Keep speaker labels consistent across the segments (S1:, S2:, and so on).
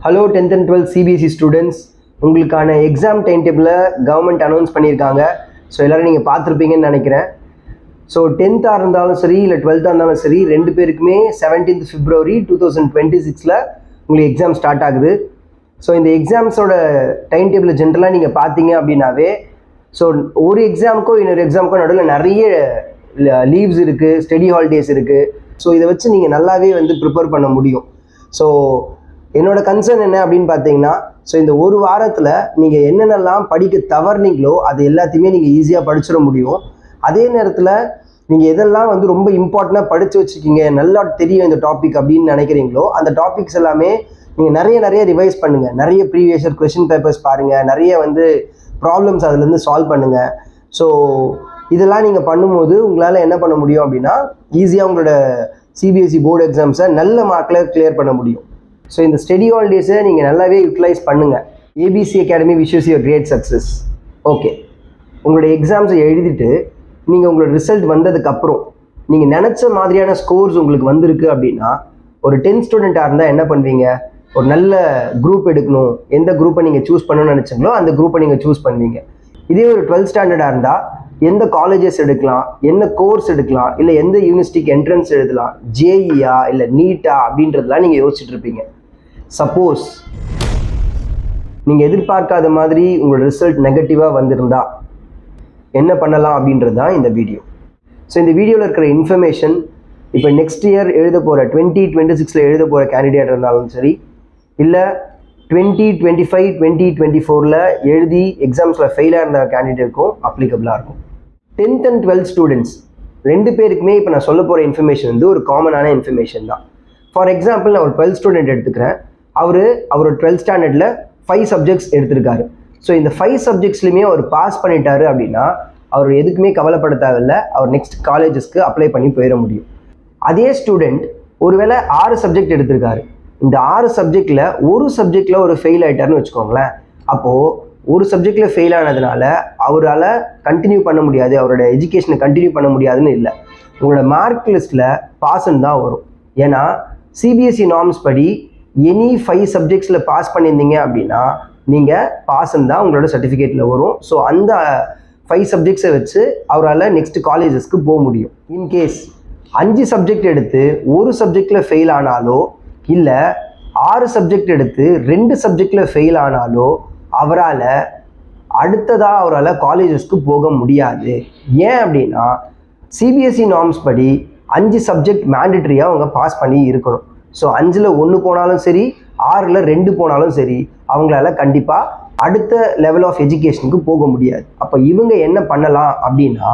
S1: Hello 10th and 12th CBSE students, உங்களுக்கான exam time டேபிளை government announce பண்ணியிருக்காங்க. So எல்லோரும் நீங்கள் பார்த்துருப்பீங்கன்னு நினைக்கிறேன். ஸோ 10th இருந்தாலும் சரி இல்லை 12th இருந்தாலும் சரி, ரெண்டு பேருக்குமே 17th February 2026 உங்களுக்கு எக்ஸாம் ஸ்டார்ட் ஆகுது. ஸோ இந்த எக்ஸாம்ஸோட டைம் டேபிளை ஜென்ரலாக நீங்கள் பார்த்தீங்க அப்படின்னாவே, ஸோ ஒரு எக்ஸாமுக்கும் இன்னொரு எக்ஸாமுக்கும் நடுவில் நிறைய லீவ்ஸ் இருக்குது, ஸ்டடி ஹாலிடேஸ் இருக்குது. ஸோ இதை வச்சு நீங்கள் நல்லாவே ப்ரிப்பேர் பண்ண முடியும். ஸோ என்னோட கன்சர்ன் என்ன அப்படின்னு பார்த்தீங்கன்னா, ஸோ இந்த ஒரு வாரத்தில் நீங்கள் என்னென்னலாம் படிக்க தவறுனீங்களோ அது எல்லாத்தையுமே நீங்கள் ஈஸியாக படிச்சிட முடியும். அதே நேரத்தில் நீங்கள் எதெல்லாம் ரொம்ப இம்பார்ட்டண்ட்டாக படித்து வச்சுருக்கீங்க, நல்லா தெரியும் இந்த டாபிக் அப்படின்னு நினைக்கிறீங்களோ அந்த டாபிக்ஸ் எல்லாமே நீங்கள் நிறைய ரிவைஸ் பண்ணுங்கள். நிறைய ப்ரீவியஸ் இயர் கொஸ்டின் பேப்பர்ஸ் பாருங்கள், நிறைய ப்ராப்ளம்ஸ் அதுலேருந்து சால்வ் பண்ணுங்கள். ஸோ இதெல்லாம் நீங்கள் பண்ணும்போது உங்களால் என்ன பண்ண முடியும் அப்படின்னா, ஈஸியாக உங்களோட சிபிஎஸ்சி போர்டு எக்ஸாம்ஸை நல்ல மார்க்கில் கிளியர் பண்ண முடியும். ஸோ இந்த ஸ்டடி ஹாலிடேஸை நீங்கள் நல்லாவே யூட்டிலைஸ் பண்ணுங்கள். ABC academy wishes your great success. Okay, உங்களோட எக்ஸாம்ஸை எழுதிட்டு நீங்கள் உங்களோட ரிசல்ட் வந்ததுக்கப்புறம் நீங்கள் நினச்ச மாதிரியான ஸ்கோர்ஸ் உங்களுக்கு வந்திருக்கு அப்படின்னா, ஒரு 10th ஸ்டூடெண்ட்டாக இருந்தால் என்ன பண்ணுவீங்க, ஒரு நல்ல குரூப் எடுக்கணும், எந்த குரூப்பை நீங்கள் சூஸ் பண்ணணும்னு நினச்சிங்களோ அந்த குரூப்பை நீங்கள் சூஸ் பண்ணுவீங்க. இதே ஒரு 12th ஸ்டாண்டர்டாக இருந்தால் எந்த காலேஜஸ் எடுக்கலாம், என்ன கோர்ஸ் எடுக்கலாம், இல்லை எந்த யூனிவர்சிட்டிக்கு என்ட்ரன்ஸ் எழுதலாம், ஜேஇயா இல்லை நீட்டா அப்படின்றதுலாம் நீங்கள் யோசிச்சுட்டு இருப்பீங்க. சப்போஸ் நீங்கள் எதிர்பார்க்காத மாதிரி உங்களோட ரிசல்ட் நெகட்டிவாக வந்திருந்தா என்ன பண்ணலாம் அப்படின்றது தான் இந்த வீடியோ. ஸோ இந்த வீடியோவில் இருக்கிற இன்ஃபர்மேஷன் இப்போ நெக்ஸ்ட் இயர் எழுத போகிற 2026 எழுத போகிற கேண்டிடேட் இருந்தாலும் சரி, இல்லை 2025 2024 எழுதி எக்ஸாம்ஸில் ஃபெயிலாக இருந்த கேண்டிடேட்டுக்கும் அப்ளிகபிளாக இருக்கும். 10th and 12th ஸ்டூடெண்ட்ஸ் ரெண்டு பேருக்குமே இப்போ நான் சொல்ல போகிற இன்ஃபர்மேஷன் ஒரு காமனான இன்ஃபர்மேஷன் தான். ஃபார் எக்ஸாம்பிள், நான் ஒரு 12th ஸ்டூடெண்ட் எடுத்துக்கிறேன். அவரோட 12th ஸ்டாண்டர்டில் 5 சப்ஜெக்ட்ஸ் எடுத்திருக்காரு. ஸோ இந்த 5 சப்ஜெக்ட்ஸ்லையுமே அவர் பாஸ் பண்ணிட்டாரு அப்படின்னா அவர் எதுக்குமே கவலைப்பட தேவையில்லை, அவர் நெக்ஸ்ட் காலேஜஸ்க்கு அப்ளை பண்ணி போயிட முடியும். அதே ஸ்டூடெண்ட் ஒருவேளை 6 சப்ஜெக்ட் எடுத்திருக்காரு. இந்த 6 சப்ஜெக்டில் ஒரு சப்ஜெக்டில் ஒரு ஃபெயில் ஆகிட்டாருன்னு வச்சுக்கோங்களேன். அப்போது ஒரு சப்ஜெக்டில் ஃபெயில் ஆனதுனால அவரால் கண்டினியூ பண்ண முடியாது, அவரோட எஜுகேஷனை கண்டினியூ பண்ண முடியாதுன்னு இல்லை, உங்களோட மார்க் லிஸ்ட்டில் பாஸ்ன்னு தான் வரும். ஏன்னா சிபிஎஸ்சி நார்ம்ஸ் படி எனி 5 சப்ஜெக்ட்ஸில் பாஸ் பண்ணியிருந்தீங்க அப்படின்னா நீங்கள் பாஸ்ன்னு தான் உங்களோட சர்டிஃபிகேட்டில் வரும். ஸோ அந்த 5 சப்ஜெக்ட்ஸை வச்சு அவரால் நெக்ஸ்ட் காலேஜஸ்க்கு போக முடியும். இன்கேஸ் 5 சப்ஜெக்ட் எடுத்து ஒரு சப்ஜெக்டில் ஃபெயில் ஆனாலோ, இல்லை 6 சப்ஜெக்ட் எடுத்து 2 சப்ஜெக்டில் ஃபெயில் ஆனாலோ அவரால் அவரால் காலேஜஸ்க்கு போக முடியாது. ஏன் அப்படின்னா சிபிஎஸ்சி நார்ம்ஸ் படி 5 சப்ஜெக்ட் மேண்டட்ரியாக அவங்க பாஸ் பண்ணி இருக்கணும். ஸோ 5ல் 1 போனாலும் சரி, 6ல் 2 போனாலும் சரி, அவங்களால கண்டிப்பாக அடுத்த லெவல் ஆஃப் எஜுகேஷனுக்கு போக முடியாது. அப்போ இவங்க என்ன பண்ணலாம் அப்படின்னா,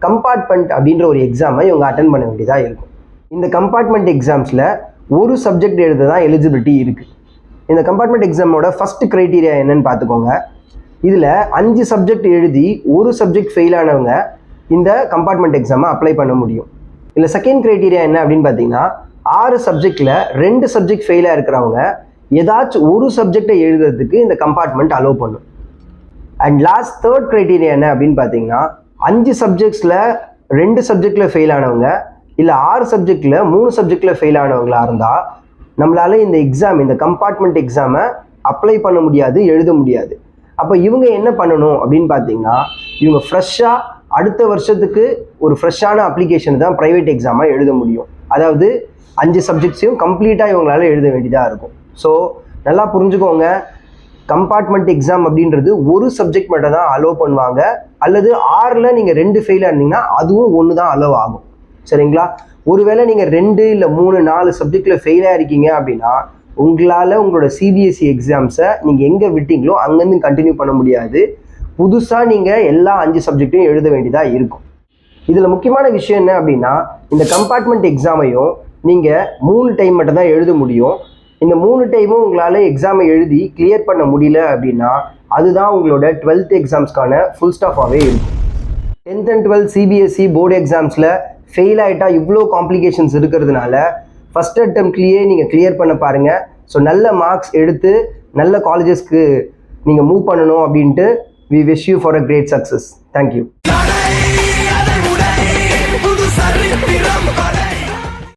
S1: கம்பார்ட்மெண்ட் அப்படின்ற ஒரு எக்ஸாமை இவங்க அட்டன் பண்ண வேண்டியதாக இருக்கும். இந்த கம்பார்ட்மெண்ட் எக்ஸாம்ஸில் ஒரு சப்ஜெக்ட் எழுத தான் எலிஜிபிலிட்டி இருக்குது. இந்த கம்பார்ட்மெண்ட் எக்ஸாமோட ஃபஸ்ட் க்ரைட்டீரியா என்னன்னு பார்த்துக்கோங்க. இதில் 5 சப்ஜெக்ட் எழுதி ஒரு சப்ஜெக்ட் ஃபெயில் ஆனவங்க இந்த கம்பார்ட்மெண்ட் எக்ஸாமை அப்ளை பண்ண முடியும். இல்லை செகண்ட் க்ரைட்டீரியா என்ன அப்படின்னு பார்த்தீங்கன்னா, 6 சப்ஜெக்டில் 2 சப்ஜெக்ட் ஃபெயிலாக இருக்கிறவங்க ஏதாச்சும் ஒரு சப்ஜெக்டை எழுதுறதுக்கு இந்த கம்பார்ட்மெண்ட் அலோவ் பண்ணும். அண்ட் லாஸ்ட் தேர்ட் க்ரைட்டீரியா என்ன அப்படின்னு பார்த்தீங்கன்னா, 5 சப்ஜெக்ட்ஸில் 2 சப்ஜெக்டில் ஃபெயில் ஆனவங்க, இல்லை 6 சப்ஜெக்டில் 3 சப்ஜெக்டில் ஃபெயில் ஆனவங்களாக இருந்தால் நம்மளால இந்த கம்பார்ட்மெண்ட் எக்ஸாமை அப்ளை பண்ண முடியாது, எழுத முடியாது. அப்போ இவங்க என்ன பண்ணணும் அப்படின்னு பார்த்தீங்கன்னா, இவங்க ஃப்ரெஷ்ஷாக அடுத்த வருஷத்துக்கு ஒரு ஃப்ரெஷ்ஷான அப்ளிகேஷன் தான் ப்ரைவேட் எக்ஸாமாக எழுத முடியும். அதாவது 5 சப்ஜெக்ட்ஸையும் கம்ப்ளீட்டாக இவங்களால எழுத வேண்டியதாக இருக்கும். ஸோ நல்லா புரிஞ்சுக்கோங்க, கம்பார்ட்மெண்ட் எக்ஸாம் அப்படின்றது ஒரு சப்ஜெக்ட் மட்டும் தான் அலோவ் பண்ணுவாங்க. அல்லது 6ல் நீங்கள் 2 ஃபெயிலாக இருந்தீங்கன்னா அதுவும் 1 தான் அலோவ் ஆகும். சரிங்களா? ஒருவேளை நீங்கள் 2 இல்லை 3 4 சப்ஜெக்டில் ஃபெயிலாக இருக்கீங்க அப்படின்னா உங்களால் உங்களோட சிபிஎஸ்சி எக்ஸாம்ஸை நீங்கள் எங்கே விட்டீங்களோ அங்கேருந்து கண்டினியூ பண்ண முடியாது. புதுசாக நீங்கள் எல்லா 5 சப்ஜெக்டையும் எழுத வேண்டியதாக இருக்கும். இதில் முக்கியமான விஷயம் என்ன அப்படின்னா, இந்த கம்பார்ட்மெண்ட் எக்ஸாமையும் நீங்கள் 3 டைம் மட்டும் தான் எழுத முடியும். இந்த 3 டைமும் உங்களால் எக்ஸாமை எழுதி கிளியர் பண்ண முடியல அப்படின்னா அதுதான் உங்களோட 12th எக்ஸாம்ஸ்க்கான ஃபுல் ஸ்டாஃபாகவே இருக்கும். 10th and 12th CBSE board எக்ஸாம்ஸில் ஃபெயில் ஆகிட்டால் இவ்வளோ காம்ப்ளிகேஷன்ஸ் இருக்கிறதுனால ஃபஸ்ட் அட்டெம்ப்ட்லேயே நீங்கள் கிளியர் பண்ண பாருங்கள். ஸோ நல்ல மார்க்ஸ் எடுத்து நல்ல காலேஜஸ்க்கு நீங்கள் மூவ் பண்ணணும் அப்படின்ட்டு we wish you for a great success. Thank you.